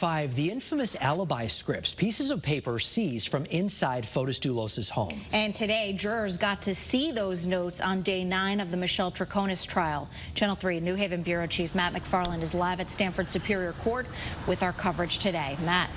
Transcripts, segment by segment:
The infamous alibi scripts, pieces of paper seized from inside Fotis Dulos' home. And today, jurors got to see those notes on day 9 of the Michelle Troconis trial. Channel 3 New Haven Bureau Chief Matt McFarland is live at Stamford Superior Court with our coverage today. Matt.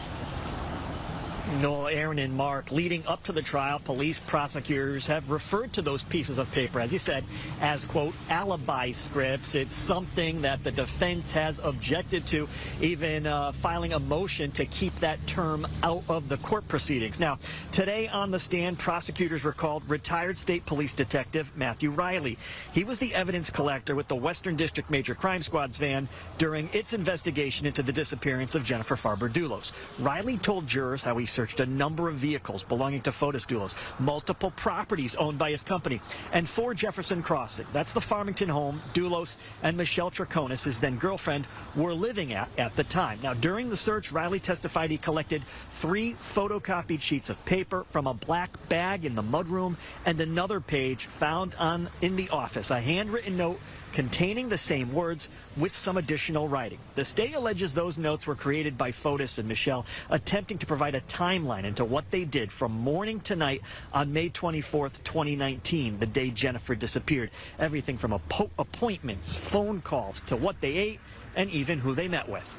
Noel, Aaron, and Mark, leading up to the trial, police prosecutors have referred to those pieces of paper, as he said, as, quote, alibi scripts. It's something that the defense has objected to, even filing a motion to keep that term out of the court proceedings. Now, today on the stand, prosecutors recalled retired state police detective Matthew Riley. He was the evidence collector with the Western District Major Crime Squad's van during its investigation into the disappearance of Jennifer Farber Dulos. Riley told jurors how he searched a number of vehicles belonging to Fotis Dulos, multiple properties owned by his company, and 4 Jefferson Crossing. That's the Farmington home Dulos and Michelle Troconis, his then girlfriend, were living at the time. Now, during the search, Riley testified he collected 3 photocopied sheets of paper from a black bag in the mudroom and another page found in the office, a handwritten note containing the same words with some additional writing. The state alleges those notes were created by Fotis and Michelle, attempting to provide a timeline into what they did from morning to night on May 24th, 2019, the day Jennifer disappeared. Everything from appointments, phone calls, to what they ate, and even who they met with.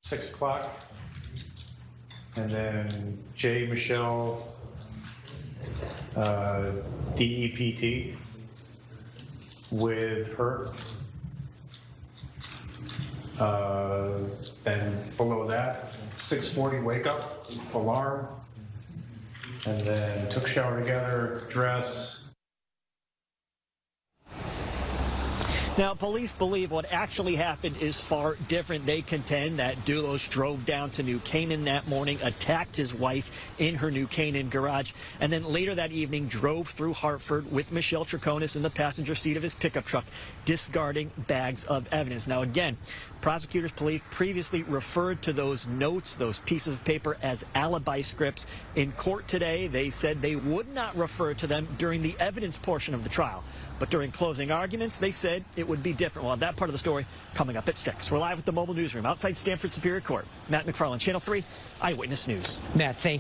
6 o'clock, and then J. Michelle, DEPT, with her. Then below that, 6:40 wake up, alarm, and then took shower together, dress. Now, police believe what actually happened is far different. They contend that Dulos drove down to New Canaan that morning, attacked his wife in her New Canaan garage, and then later that evening drove through Hartford with Michelle Troconis in the passenger seat of his pickup truck, discarding bags of evidence. Now, again, prosecutors believe previously referred to those notes, those pieces of paper, as alibi scripts. In court today, they said they would not refer to them during the evidence portion of the trial. But during closing arguments, they said it would be different. Well, that part of the story coming up at 6. We're live at the mobile newsroom outside Stamford Superior Court. Matt McFarland, Channel 3 Eyewitness News. Matt, thank you.